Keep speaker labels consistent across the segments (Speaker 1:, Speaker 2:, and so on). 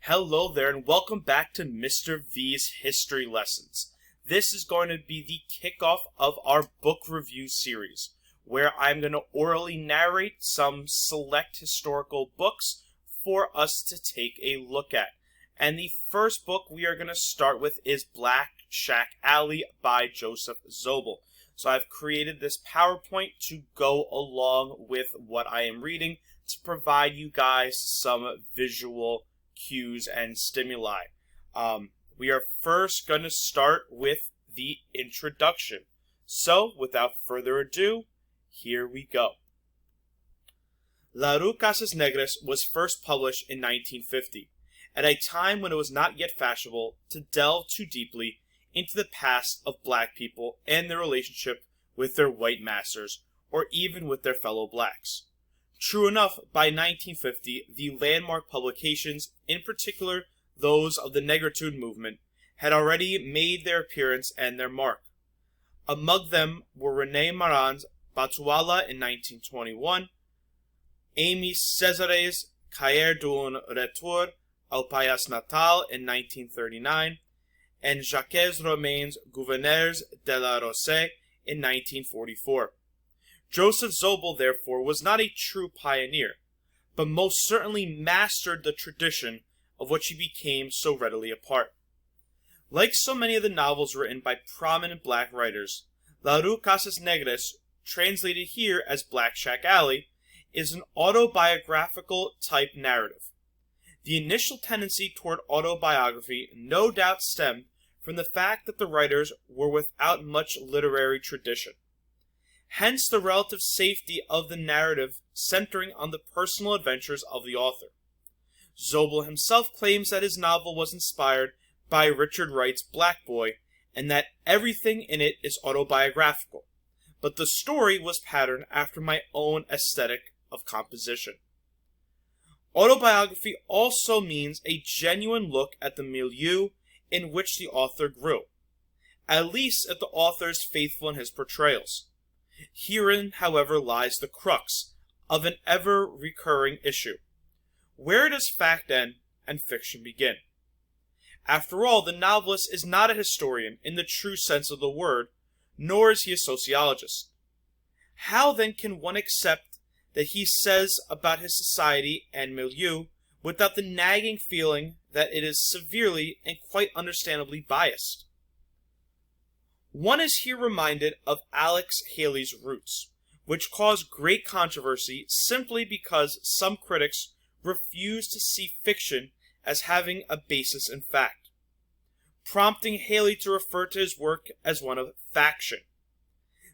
Speaker 1: Hello there and welcome back to Mr. V's History Lessons. This is going to be the kickoff of our book review series, where I'm going to orally narrate some select historical books for us to take a look at. And the first book we are going to start with is Black Shack Alley by Joseph Zobel. So I've created this PowerPoint to go along with what I am reading to provide you guys some visual cues and stimuli. We are first going to start with the introduction. So, without further ado, here we go. La Rue Casas Negres was first published in 1950, at a time when it was not yet fashionable to delve too deeply into the past of black people and their relationship with their white masters, or even with their fellow blacks. True enough, by 1950, the landmark publications, in particular those of the Negritude movement, had already made their appearance and their mark. Among them were René Maran's Batuala in 1921, Aimé Césare's Cahiers d'un retour au pays natal in 1939, and Jacques Romain's Gouverneurs de la Rose in 1944. Joseph Zobel, therefore, was not a true pioneer, but most certainly mastered the tradition of which he became so readily a part. Like so many of the novels written by prominent black writers, La Rue Casas Negres, translated here as Black Shack Alley, is an autobiographical type narrative. The initial tendency toward autobiography no doubt stemmed from the fact that the writers were without much literary tradition. Hence the relative safety of the narrative centering on the personal adventures of the author. Zobel himself claims that his novel was inspired by Richard Wright's Black Boy, and that everything in it is autobiographical, but the story was patterned after my own aesthetic of composition. Autobiography also means a genuine look at the milieu in which the author grew, at least if the author is faithful in his portrayals. Herein, however, lies the crux of an ever-recurring issue. Where does fact end and fiction begin? After all, the novelist is not a historian in the true sense of the word, nor is he a sociologist. How then can one accept that he says about his society and milieu without the nagging feeling that it is severely and quite understandably biased? One is here reminded of Alex Haley's Roots, which caused great controversy simply because some critics refused to see fiction as having a basis in fact, prompting Haley to refer to his work as one of faction.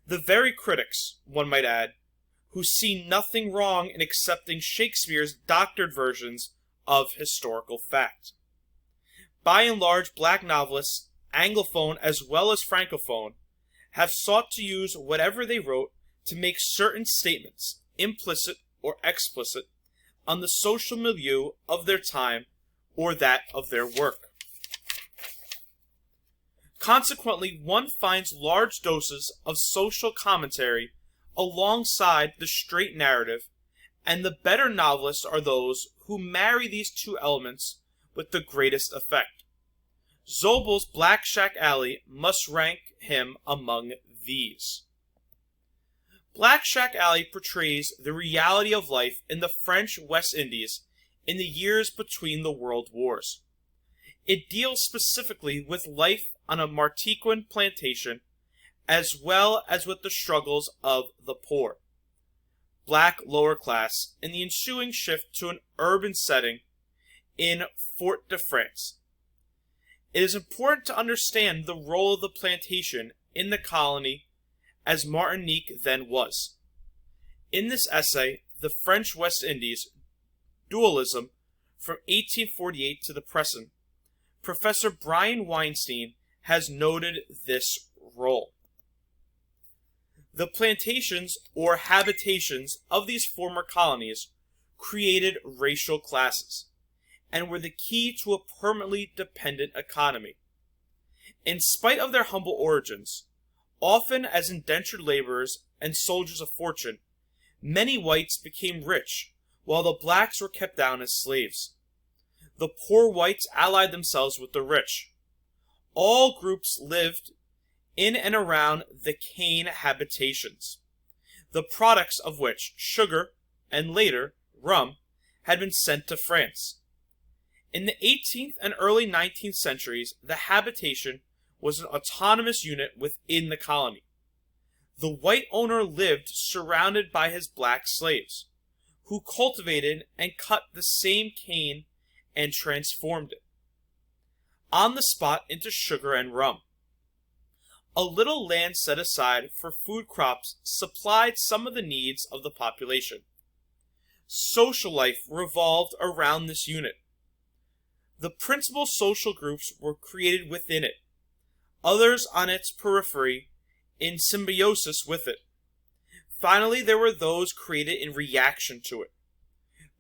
Speaker 1: The very critics, one might add, who see nothing wrong in accepting Shakespeare's doctored versions of historical fact. By and large, black novelists, Anglophone as well as Francophone, have sought to use whatever they wrote to make certain statements, implicit or explicit, on the social milieu of their time or that of their work. Consequently, one finds large doses of social commentary alongside the straight narrative, and the better novelists are those who marry these two elements with the greatest effect. Zobel's Black Shack Alley must rank him among these. Black Shack Alley portrays the reality of life in the French West Indies in the years between the world wars. It deals specifically with life on a Martiniquan plantation, as well as with the struggles of the poor, black lower class, in the ensuing shift to an urban setting in Fort-de-France. It is important to understand the role of the plantation in the colony as Martinique then was. In this essay, The French West Indies, Dualism, from 1848 to the present, Professor Brian Weinstein has noted this role. The plantations or habitations of these former colonies created racial classes, and were the key to a permanently dependent economy. In spite of their humble origins, often as indentured laborers and soldiers of fortune, many whites became rich, while the blacks were kept down as slaves. the poor whites allied themselves with the rich. All groups lived in and around the cane habitations, the products of which, sugar, and later, rum, had been sent to France. In the 18th and early 19th centuries, the habitation was an autonomous unit within the colony. The white owner lived surrounded by his black slaves, who cultivated and cut the same cane and transformed it on the spot into sugar and rum. A little land set aside for food crops supplied some of the needs of the population. Social life revolved around this unit. The principal social groups were created within it, others on its periphery in symbiosis with it. Finally, there were those created in reaction to it.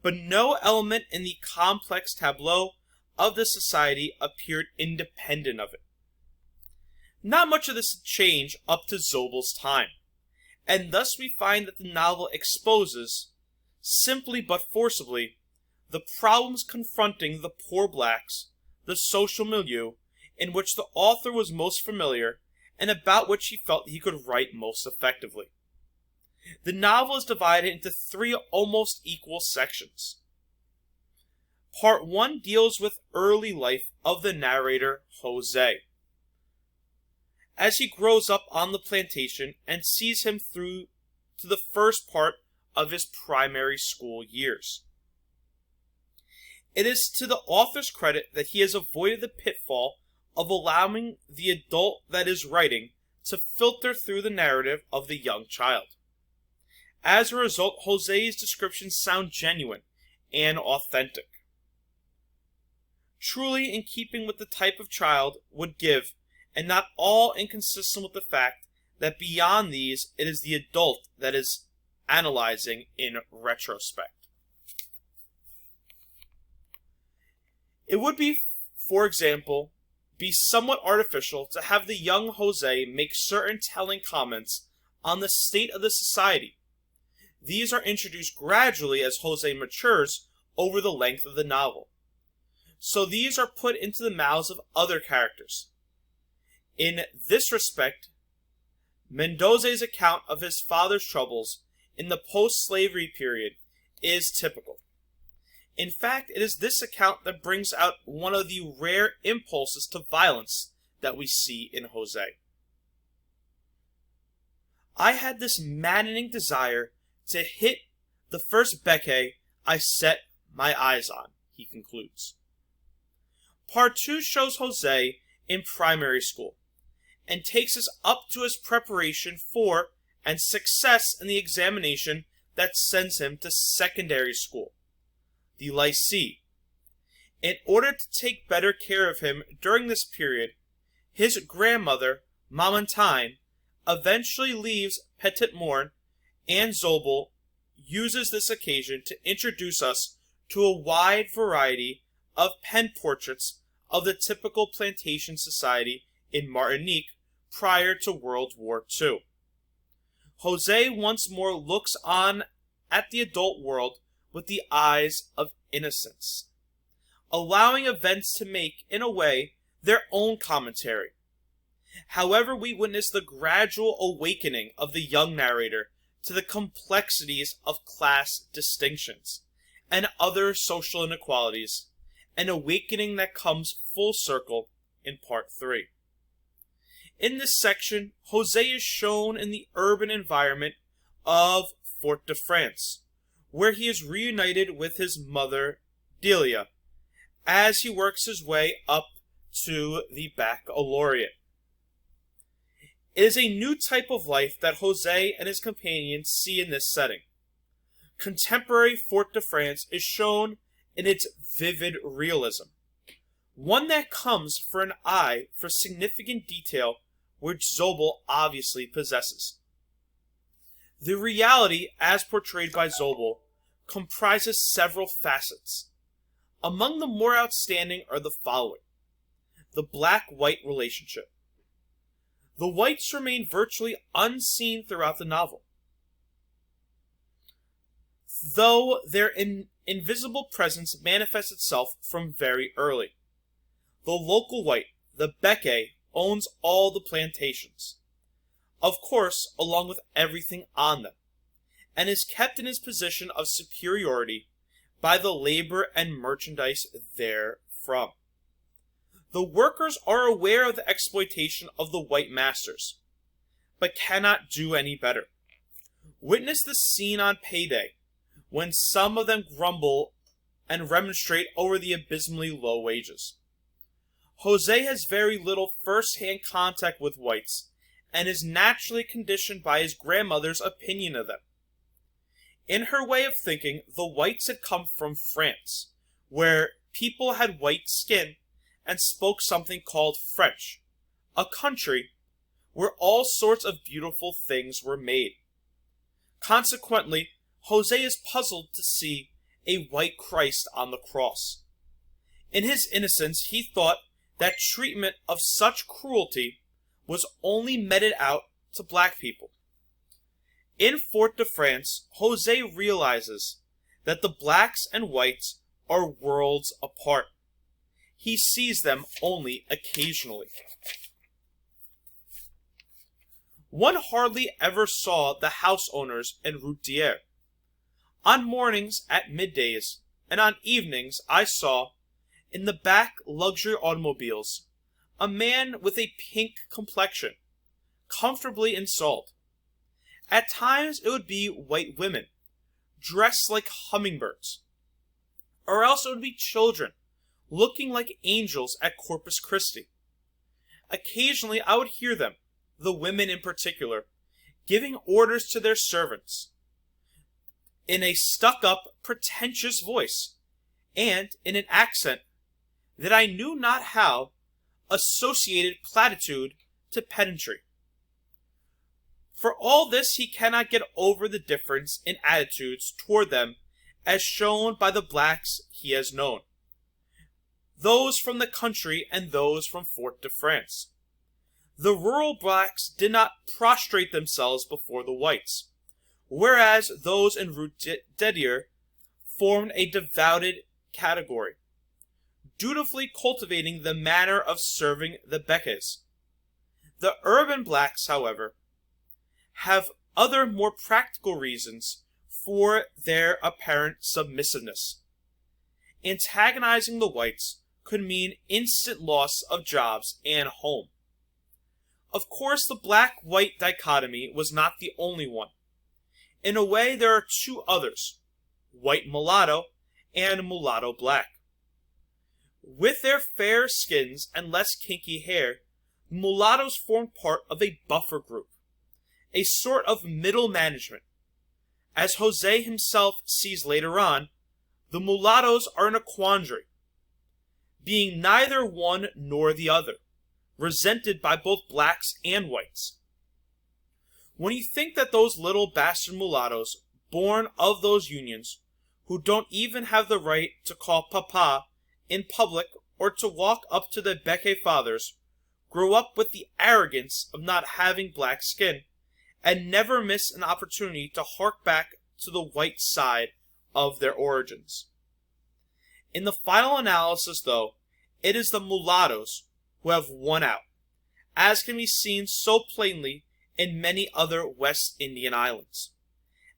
Speaker 1: But no element in the complex tableau of the society appeared independent of it. Not much of this changed up to Zobel's time, and thus we find that the novel exposes, simply but forcibly, the problems confronting the poor blacks, the social milieu in which the author was most familiar and about which he felt he could write most effectively. The novel is divided into 3 almost equal sections. Part 1 deals with early life of the narrator Jose, as he grows up on the plantation and sees him through to the first part of his primary school years. It is to the author's credit that he has avoided the pitfall of allowing the adult that is writing to filter through the narrative of the young child. As a result, Jose's descriptions sound genuine and authentic, truly in keeping with the type of child would give, and not all inconsistent with the fact that beyond these it is the adult that is analyzing in retrospect. It would be, for example, be somewhat artificial to have the young Jose make certain telling comments on the state of the society. These are introduced gradually as Jose matures over the length of the novel. So these are put into the mouths of other characters. In this respect, Mendoza's account of his father's troubles in the post-slavery period is typical. In fact, it is this account that brings out one of the rare impulses to violence that we see in Jose. I had this maddening desire to hit the first Becky I set my eyes on, he concludes. Part 2 shows Jose in primary school, and takes us up to his preparation for and success in the examination that sends him to secondary school, the lycée. In order to take better care of him during this period, his grandmother, Mamentine, eventually leaves Petit Morne, and Zobel uses this occasion to introduce us to a wide variety of pen portraits of the typical plantation society in Martinique prior to World War II. Jose once more looks on at the adult world with the eyes of innocence, allowing events to make, in a way, their own commentary. However, we witness the gradual awakening of the young narrator to the complexities of class distinctions and other social inequalities, an awakening that comes full circle in Part 3. In this section, Jose is shown in the urban environment of Fort-de-France, where he is reunited with his mother, Delia, as he works his way up to the baccalaureate. It is a new type of life that Jose and his companions see in this setting. Contemporary Fort-de-France is shown in its vivid realism, one that comes for an eye for significant detail which Zobel obviously possesses. The reality, as portrayed by Zobel, comprises several facets. Among the more outstanding are the following: the black-white relationship. The whites remain virtually unseen throughout the novel. though their invisible presence manifests itself from very early. The local white, the Beke, owns all the plantations, of course, along with everything on them, and is kept in his position of superiority by the labor and merchandise therefrom. The workers are aware of the exploitation of the white masters, but cannot do any better. Witness the scene on payday, when some of them grumble and remonstrate over the abysmally low wages. Jose has very little first-hand contact with whites, and is naturally conditioned by his grandmother's opinion of them. In her way of thinking, the whites had come from France, where people had white skin and spoke something called French, a country where all sorts of beautiful things were made. Consequently, Jose is puzzled to see a white Christ on the cross. In his innocence, he thought that treatment of such cruelty was only meted out to black people. In Fort-de-France, Jose realizes that the blacks and whites are worlds apart. He sees them only occasionally. One hardly ever saw the house owners en routier. On mornings, at middays, and on evenings I saw, in the back luxury automobiles, a man with a pink complexion, comfortably installed. At times it would be white women, dressed like hummingbirds. Or else it would be children, looking like angels at Corpus Christi. Occasionally I would hear them, the women in particular, giving orders to their servants, in a stuck-up, pretentious voice, and in an accent that I knew not how associated platitude to pedantry. For all this he cannot get over the difference in attitudes toward them as shown by the blacks he has known, those from the country and those from Fort-de-France. The rural blacks did not prostrate themselves before the whites, whereas those in Rue-Dedier formed a devoted category, dutifully cultivating the manner of serving the Bekes. The urban blacks, however, have other more practical reasons for their apparent submissiveness. Antagonizing the whites could mean instant loss of jobs and home. Of course, the black-white dichotomy was not the only one. In a way, there are two others, white mulatto and mulatto black. With their fair skins and less kinky hair, mulattoes form part of a buffer group, a sort of middle management. As Jose himself sees later on, the mulattoes are in a quandary, being neither one nor the other, resented by both blacks and whites. When you think that those little bastard mulattoes, born of those unions, who don't even have the right to call papa in public or to walk up to their Beke fathers, grow up with the arrogance of not having black skin, and never miss an opportunity to hark back to the white side of their origins. In the final analysis, though, it is the mulattoes who have won out, as can be seen so plainly in many other West Indian islands,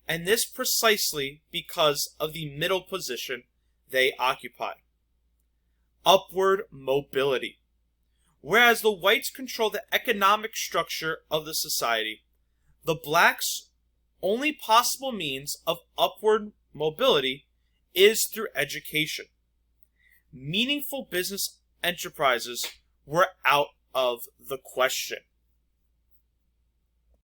Speaker 1: and this precisely because of the middle position they occupy. Upward mobility. Whereas the whites control the economic structure of the society, the blacks' only possible means of upward mobility is through education. Meaningful business enterprises were out of the question.